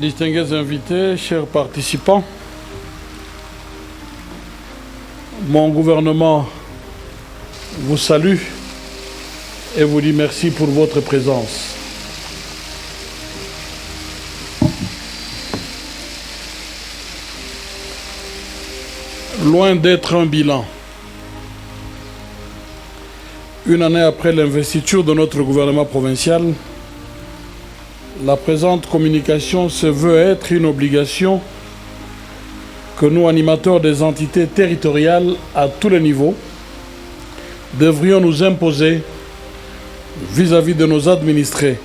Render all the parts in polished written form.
Distingués invités, chers participants, mon gouvernement vous salue et vous dit merci pour votre présence. Loin d'être un bilan, une année après l'investiture de notre gouvernement provincial, la présente communication se veut être une obligation que nous, animateurs des entités territoriales à tous les niveaux, devrions nous imposer vis-à-vis de nos administrés,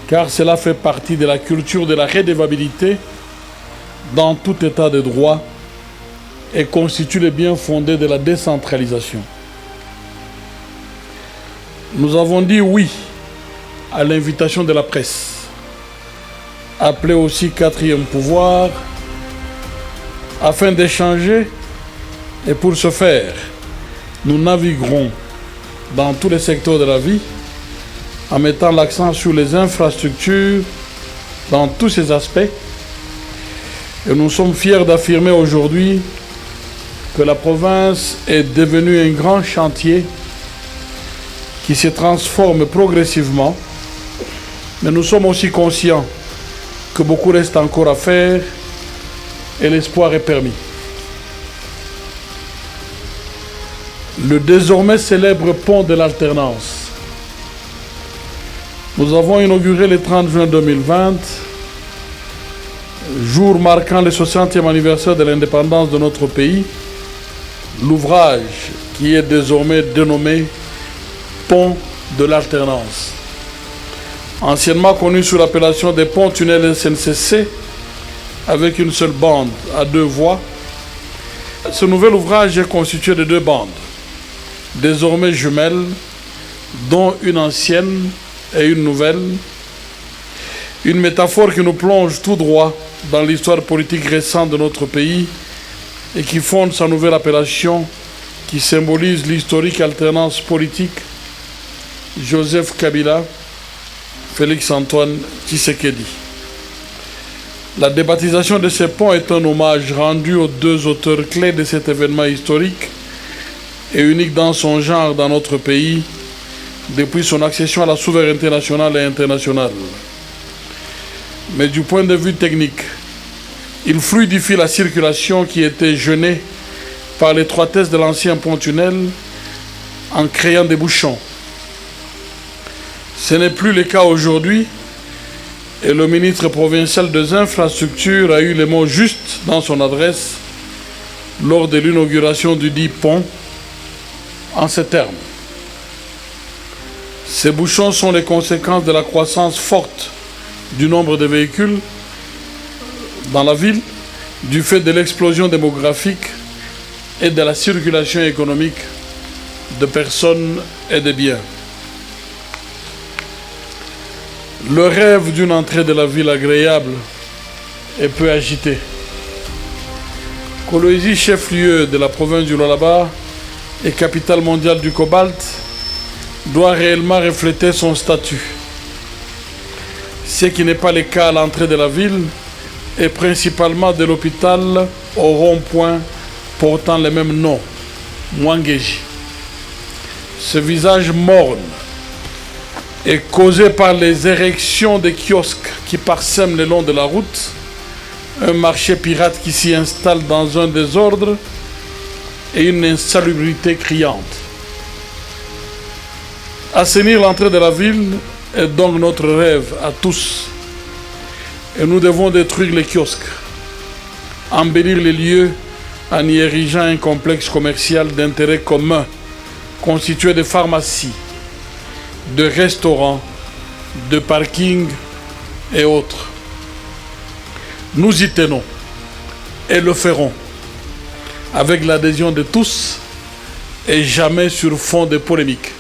car cela fait partie de la culture de la redevabilité dans tout état de droit et constitue le bien fondé de la décentralisation. Nous avons dit oui à l'invitation de la presse, appelée aussi quatrième pouvoir, afin d'échanger, et pour ce faire, nous naviguerons dans tous les secteurs de la vie en mettant l'accent sur les infrastructures dans tous ces aspects. Et nous sommes fiers d'affirmer aujourd'hui que la province est devenue un grand chantier qui se transforme progressivement, mais nous sommes aussi conscients que beaucoup reste encore à faire et l'espoir est permis. Le désormais célèbre pont de l'alternance. Nous avons inauguré le 30 juin 2020, jour marquant le 60e anniversaire de l'indépendance de notre pays, l'ouvrage qui est désormais dénommé Pont de l'alternance. Anciennement connu sous l'appellation des ponts-tunnels SNCC, avec une seule bande à deux voies, ce nouvel ouvrage est constitué de deux bandes, désormais jumelles, dont une ancienne et une nouvelle. Une métaphore qui nous plonge tout droit dans l'histoire politique récente de notre pays et qui fonde sa nouvelle appellation qui symbolise l'historique alternance politique Joseph Kabila, Félix-Antoine Tshisekedi. La débaptisation de ces ponts est un hommage rendu aux deux auteurs clés de cet événement historique et unique dans son genre dans notre pays depuis son accession à la souveraineté nationale et internationale. Mais du point de vue technique, il fluidifie la circulation qui était gênée par l'étroitesse de l'ancien pont-tunnel en créant des bouchons. Ce n'est plus le cas aujourd'hui et le ministre provincial des Infrastructures a eu les mots justes dans son adresse lors de l'inauguration du dit pont en ces termes. Ces bouchons sont les conséquences de la croissance forte du nombre de véhicules dans la ville, du fait de l'explosion démographique et de la circulation économique de personnes et de biens. Le rêve d'une entrée de la ville agréable et peu agitée. Kolwezi, chef-lieu de la province du Lualaba et capitale mondiale du cobalt, doit réellement refléter son statut. Ce qui n'est pas le cas à l'entrée de la ville et principalement de l'hôpital au rond-point portant le même nom, Mwangeji. Ce visage morne est causé par les érections de kiosques qui parsèment le long de la route, un marché pirate qui s'y installe dans un désordre et une insalubrité criante. Assainir l'entrée de la ville est donc notre rêve à tous. Et nous devons détruire les kiosques, embellir les lieux en y érigeant un complexe commercial d'intérêt commun constitué de pharmacies, de restaurants, de parkings et autres. Nous y tenons et le ferons avec l'adhésion de tous et jamais sur fond de polémique.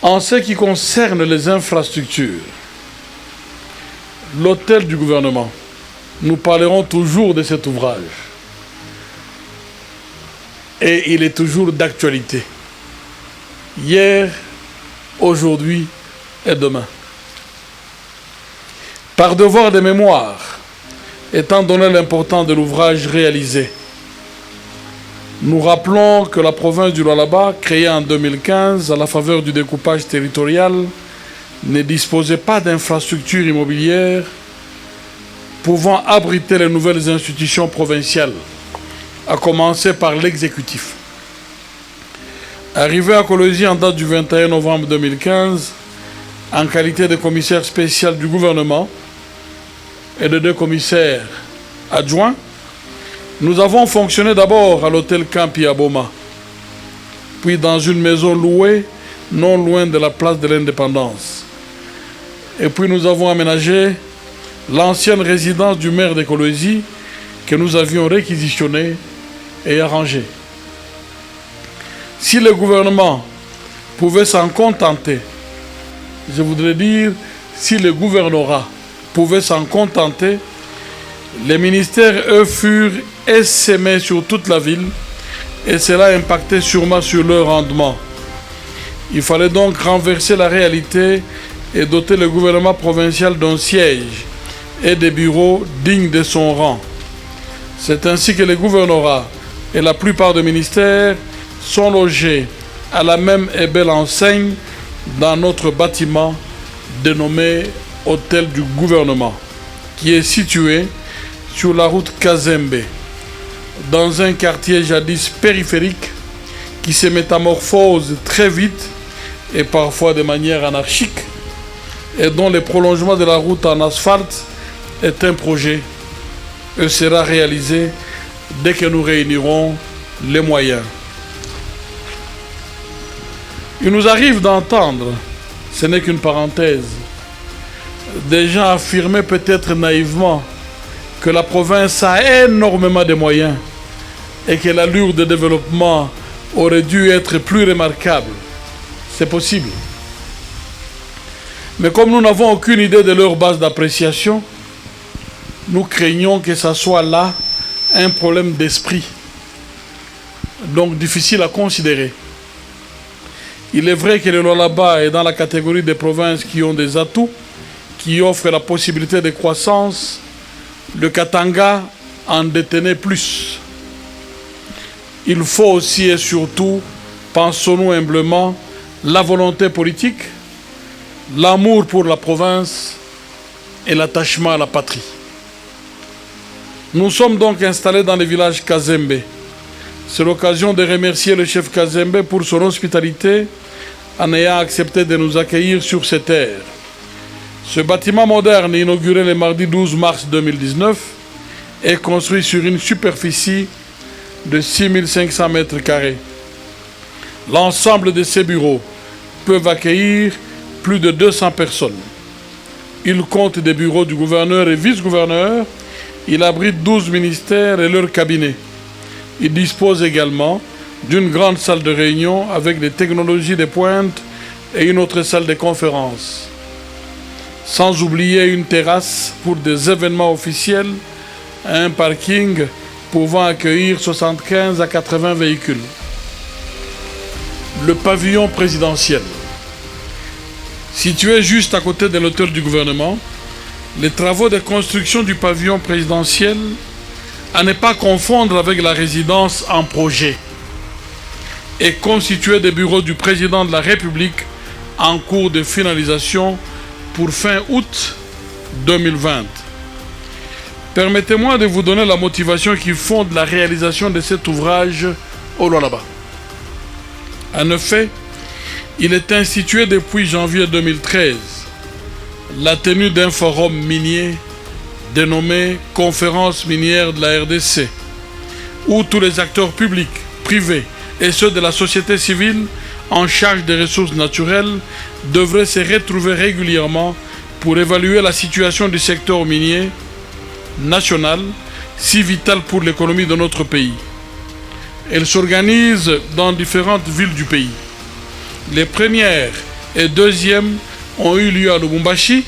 En ce qui concerne les infrastructures, l'hôtel du gouvernement, nous parlerons toujours de cet ouvrage. Et il est toujours d'actualité. Hier, aujourd'hui et demain. Par devoir de mémoire, étant donné l'importance de l'ouvrage réalisé, nous rappelons que la province du Lualaba, créée en 2015 à la faveur du découpage territorial, ne disposait pas d'infrastructures immobilières pouvant abriter les nouvelles institutions provinciales, à commencer par l'exécutif. Arrivé à Kolwezi en date du 21 novembre 2015, en qualité de commissaire spécial du gouvernement et de 2 commissaires adjoints, nous avons fonctionné d'abord à l'hôtel Campi à Boma, puis dans une maison louée non loin de la place de l'Indépendance. Et puis nous avons aménagé l'ancienne résidence du maire de Kolwezi que nous avions réquisitionnée et arrangée. Si le gouvernement pouvait s'en contenter, je voudrais dire, si le gouvernorat pouvait s'en contenter, les ministères, eux, furent essaimés sur toute la ville et cela impactait sûrement sur leur rendement. Il fallait donc renverser la réalité et doter le gouvernement provincial d'un siège et des bureaux dignes de son rang. C'est ainsi que les gouvernorats et la plupart des ministères sont logés à la même et belle enseigne dans notre bâtiment dénommé Hôtel du gouvernement, qui est situé sur la route Kazembe, dans un quartier jadis périphérique qui se métamorphose très vite et parfois de manière anarchique, et dont le prolongement de la route en asphalte est un projet et sera réalisé dès que nous réunirons les moyens. Il nous arrive d'entendre, ce n'est qu'une parenthèse, des gens affirmer peut-être naïvement que la province a énormément de moyens et que l'allure de développement aurait dû être plus remarquable. C'est possible. Mais comme nous n'avons aucune idée de leur base d'appréciation, nous craignons que ce soit là un problème d'esprit, donc difficile à considérer. Il est vrai que le Lualaba est dans la catégorie des provinces qui ont des atouts, qui offrent la possibilité de croissance. Le Katanga en détenait plus. Il faut aussi et surtout, pensons-nous humblement, la volonté politique, l'amour pour la province et l'attachement à la patrie. Nous sommes donc installés dans le village Kazembe. C'est l'occasion de remercier le chef Kazembe pour son hospitalité en ayant accepté de nous accueillir sur ces terres. Ce bâtiment moderne, inauguré le mardi 12 mars 2019, est construit sur une superficie de 6500 mètres carrés. L'ensemble de ces bureaux peuvent accueillir plus de 200 personnes. Il compte des bureaux du gouverneur et vice-gouverneur. Il abrite 12 ministères et leurs cabinets. Il dispose également d'une grande salle de réunion avec des technologies de pointe et une autre salle de conférence. Sans oublier une terrasse pour des événements officiels, un parking pouvant accueillir 75 à 80 véhicules. Le pavillon présidentiel. Situé juste à côté de l'hôtel du gouvernement, les travaux de construction du pavillon présidentiel, à ne pas confondre avec la résidence en projet, est constitué des bureaux du président de la République en cours de finalisation pour fin août 2020. Permettez-moi de vous donner la motivation qui fonde la réalisation de cet ouvrage au Lualaba. En effet, il est institué depuis janvier 2013 la tenue d'un forum minier dénommé Conférence minière de la RDC, où tous les acteurs publics, privés et ceux de la société civile en charge des ressources naturelles devraient se retrouver régulièrement pour évaluer la situation du secteur minier national, si vital pour l'économie de notre pays. Elle s'organise dans différentes villes du pays. Les premières et deuxièmes ont eu lieu à Lubumbashi,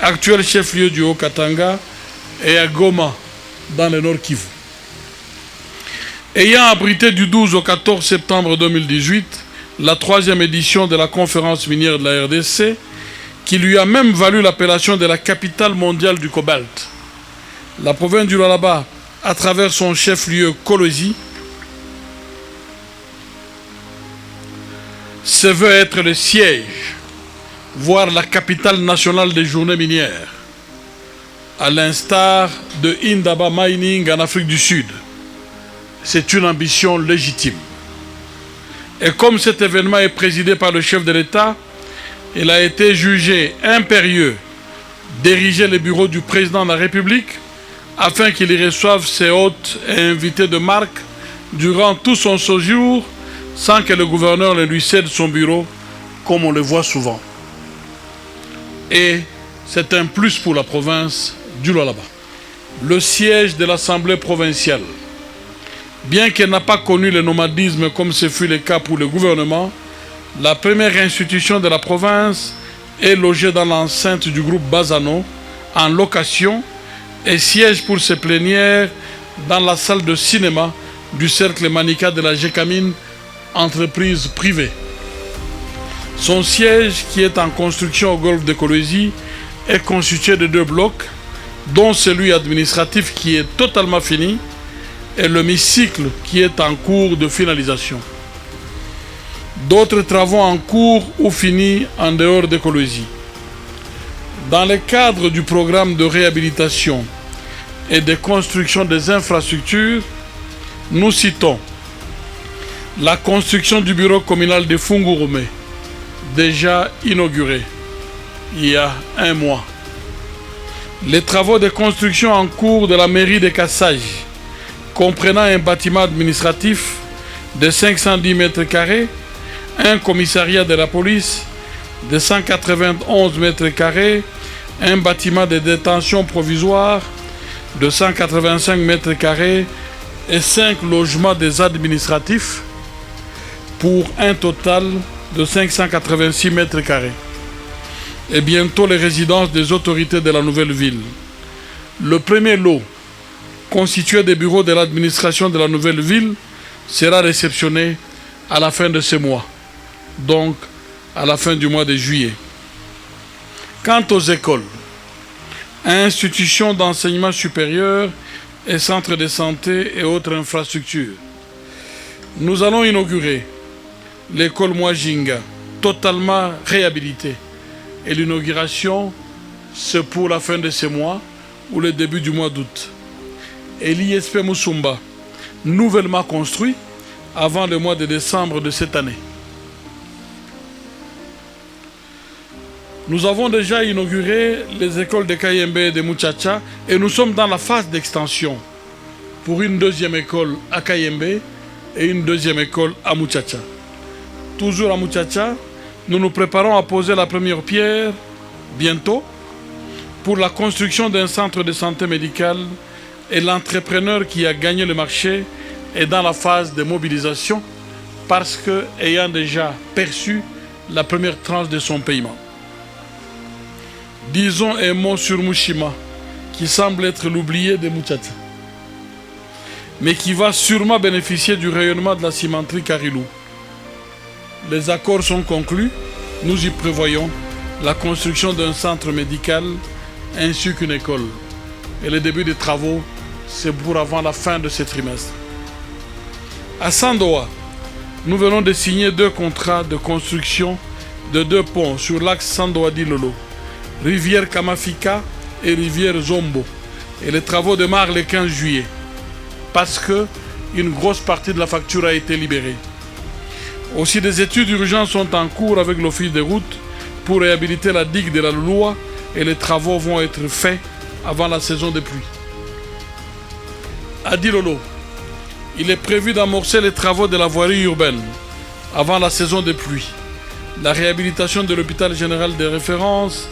actuel chef-lieu du Haut-Katanga, et à Goma, dans le Nord Kivu. Ayant abrité du 12 au 14 septembre 2018 la 3e édition de la conférence minière de la RDC, qui lui a même valu l'appellation de la capitale mondiale du cobalt. La province du Lualaba, à travers son chef-lieu Kolwezi, se veut être le siège, voire la capitale nationale des journées minières, à l'instar de Indaba Mining en Afrique du Sud. C'est une ambition légitime. Et comme cet événement est présidé par le chef de l'État, il a été jugé impérieux d'ériger le bureau du président de la République afin qu'il y reçoive ses hôtes et invités de marque durant tout son séjour sans que le gouverneur ne lui cède son bureau, comme on le voit souvent. Et c'est un plus pour la province du Lualaba. Le siège de l'Assemblée provinciale, bien qu'elle n'a pas connu le nomadisme comme ce fut le cas pour le gouvernement, la première institution de la province est logée dans l'enceinte du groupe Bazano, en location, et siège pour ses plénières dans la salle de cinéma du cercle Manika de la GECAMINE, entreprise privée. Son siège, qui est en construction au golfe de Kolwezi, est constitué de 2 blocs, dont celui administratif qui est totalement fini et l'hémicycle qui est en cours de finalisation. D'autres travaux en cours ou finis en dehors de Kolwezi. Dans le cadre du programme de réhabilitation et de construction des infrastructures, nous citons la construction du bureau communal de Fungurumé, déjà inauguré il y a 1 mois. Les travaux de construction en cours de la mairie de Kassai, comprenant un bâtiment administratif de 510 mètres carrés, un commissariat de la police de 191 mètres carrés, un bâtiment de détention provisoire de 185 mètres carrés et 5 logements des administratifs pour un total de 586 mètres carrés. Et bientôt les résidences des autorités de la nouvelle ville. Le premier lot, constitué des bureaux de l'administration de la nouvelle ville, sera réceptionné à la fin de ce mois, donc à la fin du mois de juillet. Quant aux écoles, institutions d'enseignement supérieur et centres de santé et autres infrastructures, nous allons inaugurer l'école Mwajinga, totalement réhabilitée. Et l'inauguration, c'est pour la fin de ce mois ou le début du mois d'août. Et l'ISP Musumba, nouvellement construit avant le mois de décembre de cette année. Nous avons déjà inauguré les écoles de Kayembe et de Muchacha et nous sommes dans la phase d'extension pour une 2e école à Kayembe et une 2e école à Muchacha. Toujours à Muchacha, nous nous préparons à poser la première pierre bientôt pour la construction d'un centre de santé médicale et l'entrepreneur qui a gagné le marché est dans la phase de mobilisation parce que, ayant déjà perçu la première tranche de son paiement. Disons un mot sur Mushima, qui semble être l'oublié de Muchacha, mais qui va sûrement bénéficier du rayonnement de la cimenterie Karilou. Les accords sont conclus, nous y prévoyons la construction d'un centre médical ainsi qu'une école. Et le début des travaux, c'est pour avant la fin de ce trimestre. À Sandoa, nous venons de signer 2 contrats de construction de 2 ponts sur l'axe Sandoa-Dilolo, rivière Kamafika et rivière Zombo. Et les travaux démarrent le 15 juillet, parce qu'une grosse partie de la facture a été libérée. Aussi, des études urgentes sont en cours avec l'Office des routes pour réhabiliter la digue de la Loi et les travaux vont être faits avant la saison des pluies. À Dilolo, il est prévu d'amorcer les travaux de la voirie urbaine avant la saison des pluies, la réhabilitation de l'hôpital général de référence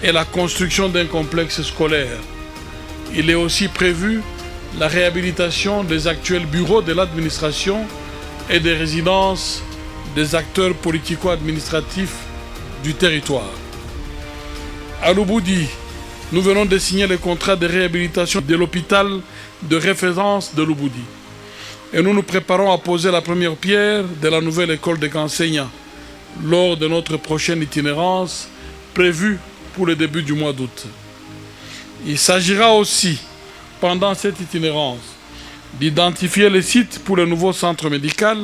et la construction d'un complexe scolaire. Il est aussi prévu la réhabilitation des actuels bureaux de l'administration et des résidences des acteurs politico-administratifs du territoire. À Lubudi, nous venons de signer le contrat de réhabilitation de l'hôpital de référence de Lubudi. Et nous nous préparons à poser la première pierre de la nouvelle école des enseignants lors de notre prochaine itinérance prévu pour le début du mois d'août. Il s'agira aussi, pendant cette itinérance, d'identifier les sites pour le nouveau centre médical,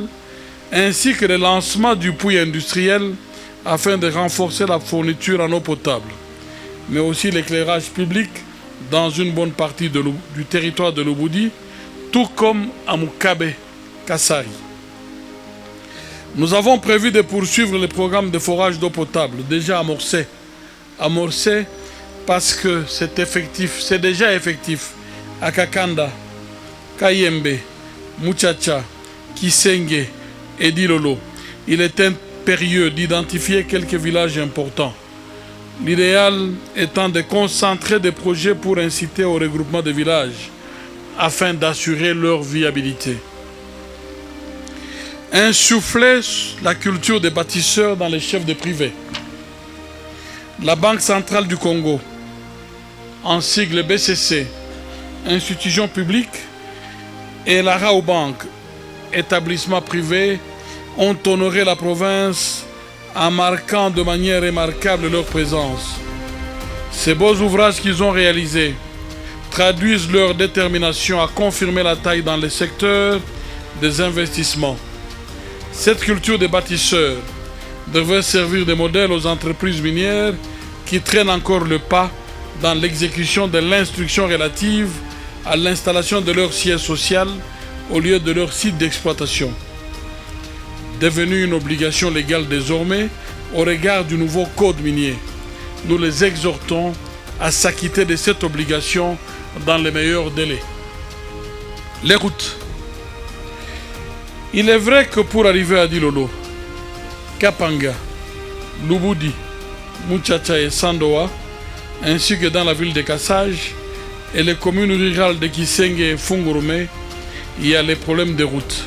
ainsi que le lancement du puits industriel afin de renforcer la fourniture en eau potable, mais aussi l'éclairage public dans une bonne partie du territoire de l'Ubudi, tout comme à Mukabe, Kasari. Nous avons prévu de poursuivre le programme de forage d'eau potable, déjà amorcé. Amorcé parce que c'est déjà effectif à Kakanda, Kayembe, Muchacha, Kisenge et Dilolo. Il est impérieux d'identifier quelques villages importants. L'idéal étant de concentrer des projets pour inciter au regroupement de villages afin d'assurer leur viabilité. Insuffler la culture des bâtisseurs dans les chefs de privé. La Banque centrale du Congo, en sigle BCC, institution publique, et la Raobank, établissement privé, ont honoré la province en marquant de manière remarquable leur présence. Ces beaux ouvrages qu'ils ont réalisés traduisent leur détermination à confirmer la taille dans le secteur des investissements. Cette culture des bâtisseurs devrait servir de modèle aux entreprises minières qui traînent encore le pas dans l'exécution de l'instruction relative à l'installation de leur siège social au lieu de leur site d'exploitation. Devenu une obligation légale désormais au regard du nouveau code minier, nous les exhortons à s'acquitter de cette obligation dans les meilleurs délais. Les routes. Il est vrai que pour arriver à Dilolo, Kapanga, Lubudi, Muchacha et Sandoa, ainsi que dans la ville de Kassaj et les communes rurales de Kisenge et Fungurume, il y a les problèmes de route.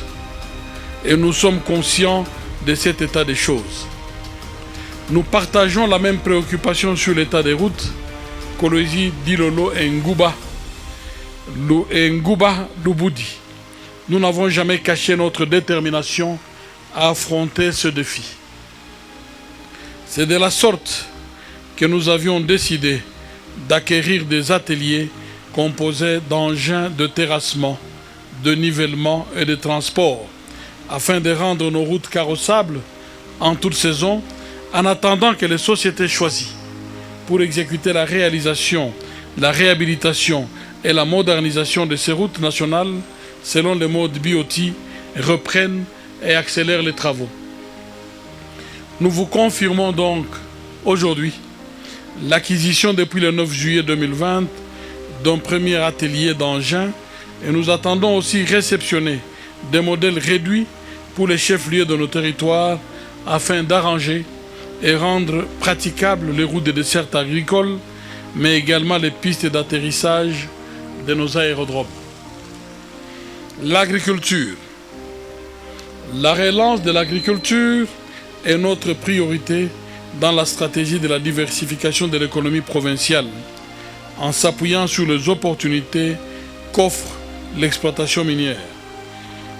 Et nous sommes conscients de cet état des choses. Nous partageons la même préoccupation sur l'état des routes, Kolwezi, Dilolo et Nguba, Lubudi. Nous n'avons jamais caché notre détermination à affronter ce défi. C'est de la sorte que nous avions décidé d'acquérir des ateliers composés d'engins de terrassement, de nivellement et de transport, afin de rendre nos routes carrossables en toute saison, en attendant que les sociétés choisies pour exécuter la réalisation, la réhabilitation et la modernisation de ces routes nationales selon le mode BOT, reprennent et accélèrent les travaux. Nous vous confirmons donc aujourd'hui l'acquisition depuis le 9 juillet 2020 d'un premier atelier d'engins et nous attendons aussi réceptionner des modèles réduits pour les chefs-lieux de nos territoires afin d'arranger et rendre praticables les routes de desserte agricole, mais également les pistes d'atterrissage de nos aérodromes. L'agriculture. La relance de l'agriculture est notre priorité dans la stratégie de la diversification de l'économie provinciale, en s'appuyant sur les opportunités qu'offre l'exploitation minière.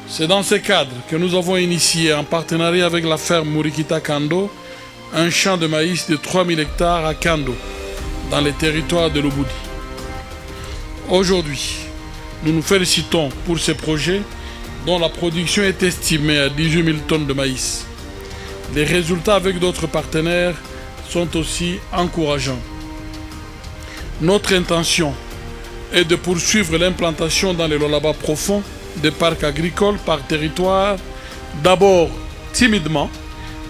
C'est dans ce cadre que nous avons initié, en partenariat avec la ferme Murikita Kando, un champ de maïs de 3000 hectares à Kando, dans les territoires de l'Ubudi. Aujourd'hui, nous nous félicitons pour ces projets dont la production est estimée à 18 000 tonnes de maïs. Les résultats avec d'autres partenaires sont aussi encourageants. Notre intention est de poursuivre l'implantation dans les Lolaba profonds des parcs agricoles par territoire, d'abord timidement,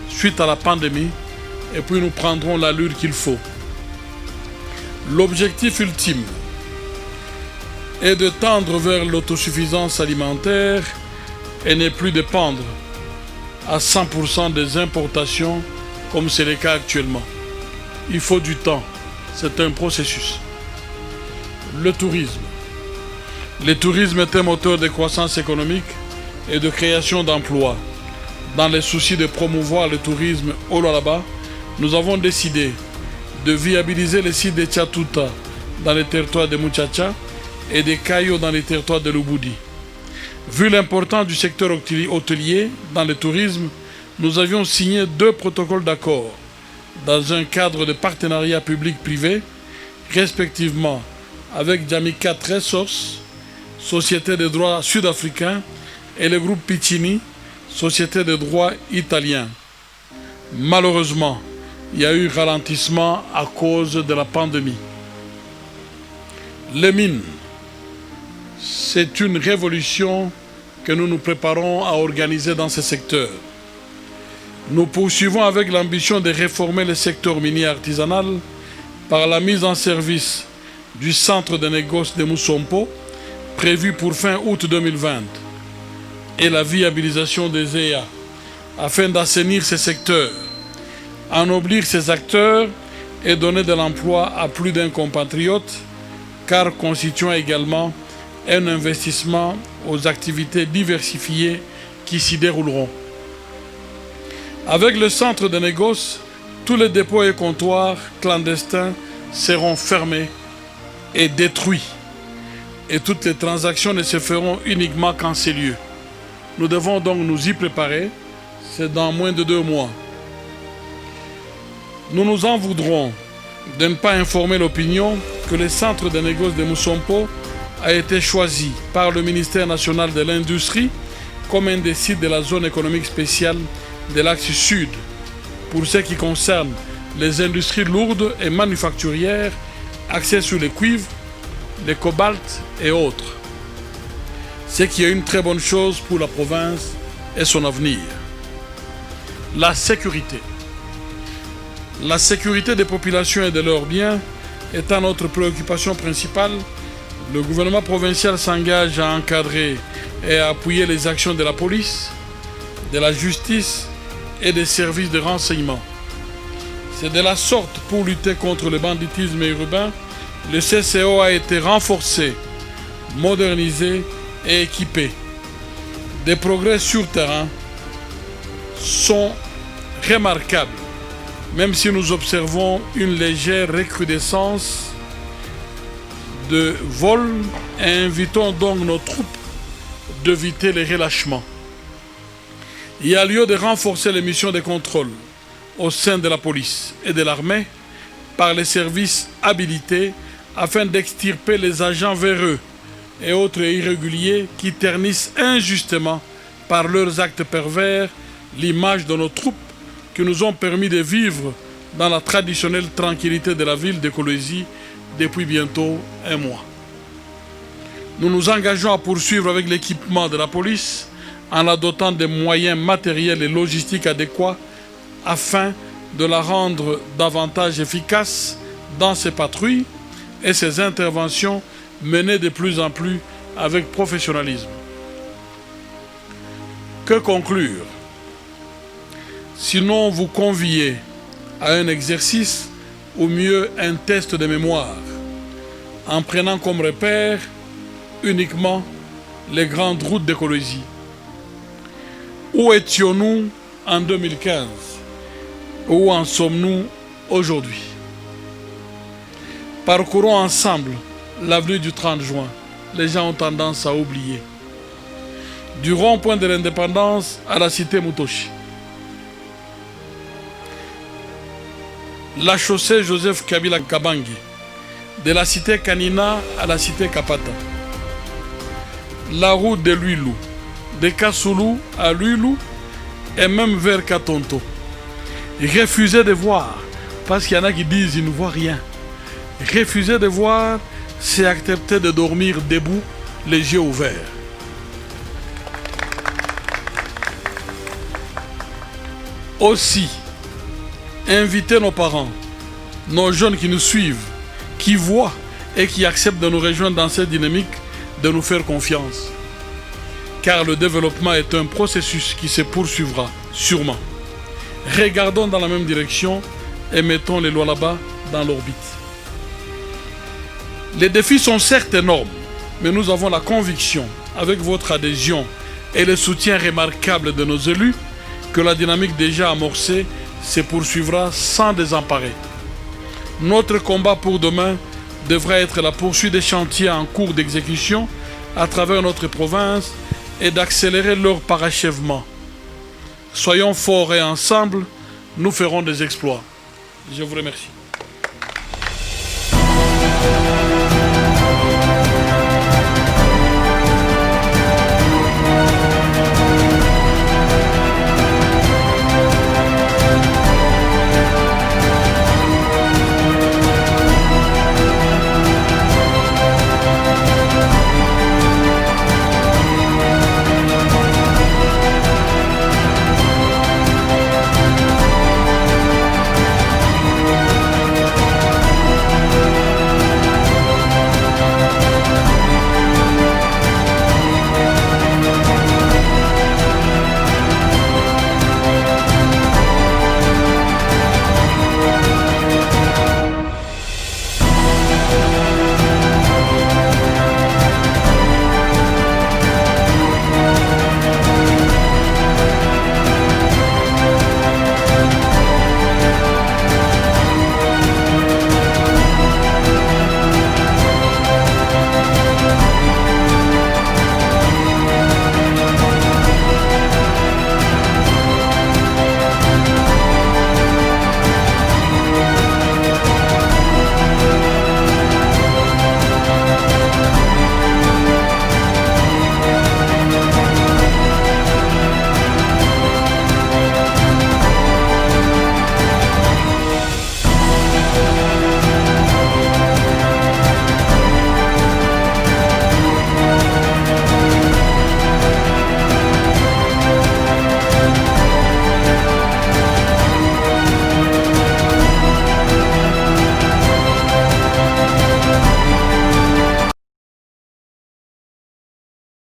suite à la pandémie, et puis nous prendrons l'allure qu'il faut. L'objectif ultime est de tendre vers l'autosuffisance alimentaire et ne plus dépendre à 100% des importations comme c'est le cas actuellement. Il faut du temps, c'est un processus. Le tourisme. Le tourisme est un moteur de croissance économique et de création d'emplois. Dans les soucis de promouvoir le tourisme au Lualaba, nous avons décidé de viabiliser les sites de Tchatuta dans les territoires de Muchacha et de Kayo dans les territoires de l'Ubudi. Vu l'importance du secteur hôtelier dans le tourisme, nous avions signé 2 protocoles d'accord dans un cadre de partenariat public-privé, respectivement avec Jamaica Tresors, société de droit sud-africain, et le groupe Piccini, société de droit italien. Malheureusement, il y a eu ralentissement à cause de la pandémie. Les mines, c'est une révolution que nous nous préparons à organiser dans ce secteur. Nous poursuivons avec l'ambition de réformer le secteur minier artisanal par la mise en service du centre de négoce de Moussompo, prévu pour fin août 2020, et la viabilisation des EA, afin d'assainir ce secteur, ennoblir ses acteurs et donner de l'emploi à plus d'un compatriote, car constituant également un investissement aux activités diversifiées qui s'y dérouleront. Avec le centre de négoce, tous les dépôts et comptoirs clandestins seront fermés et détruits, et toutes les transactions ne se feront uniquement qu'en ces lieux. Nous devons donc nous y préparer, c'est dans moins de 2 mois. Nous nous en voudrons de ne pas informer l'opinion que le centre de négoce de Moussompo a été choisi par le ministère national de l'Industrie comme un des sites de la zone économique spéciale de l'axe sud, pour ce qui concerne les industries lourdes et manufacturières axées sur les cuivres, les cobaltes et autres. Ce qui est une très bonne chose pour la province et son avenir. La sécurité. La sécurité des populations et de leurs biens étant notre préoccupation principale, le gouvernement provincial s'engage à encadrer et à appuyer les actions de la police, de la justice et des services de renseignement. C'est de la sorte, pour lutter contre le banditisme urbain, le CCO a été renforcé, modernisé et équipé. Des progrès sur terrain sont remarquables, même si nous observons une légère recrudescence de vols et invitons donc nos troupes d'éviter les relâchements. Il y a lieu de renforcer les missions de contrôle au sein de la police et de l'armée par les services habilités afin d'extirper les agents véreux et autres irréguliers qui ternissent injustement par leurs actes pervers l'image de nos troupes qui nous ont permis de vivre dans la traditionnelle tranquillité de la ville de Kolwezi depuis bientôt 1 mois. Nous nous engageons à poursuivre avec l'équipement de la police en la dotant des moyens matériels et logistiques adéquats afin de la rendre davantage efficace dans ses patrouilles et ses interventions menées de plus en plus avec professionnalisme. Que conclure? Sinon vous conviez à un exercice ou mieux un test de mémoire en prenant comme repère uniquement les grandes routes de Kolwezi. Où étions-nous en 2015? Où en sommes-nous aujourd'hui? Parcourons ensemble l'avenue du 30 juin. Les gens ont tendance à oublier. Du rond-point de l'indépendance à la cité Mutoshi. La chaussée Joseph Kabila Kabangi. De la cité Kanina à la cité Kapata. La route de Luilu. De Kasulu à Luilu et même vers Katonto. Refusez de voir, parce qu'il y en a qui disent qu'ils ne voient rien. Refuser de voir, c'est accepter de dormir debout, les yeux ouverts. Aussi, invitez nos parents, nos jeunes qui nous suivent, qui voient et qui acceptent de nous rejoindre dans cette dynamique, de nous faire confiance. Car le développement est un processus qui se poursuivra sûrement. Regardons dans la même direction et mettons les lois là-bas dans l'orbite. Les défis sont certes énormes, mais nous avons la conviction, avec votre adhésion et le soutien remarquable de nos élus, que la dynamique déjà amorcée se poursuivra sans désemparer. Notre combat pour demain devra être la poursuite des chantiers en cours d'exécution à travers notre province et d'accélérer leur parachèvement. Soyons forts et ensemble, nous ferons des exploits. Je vous remercie.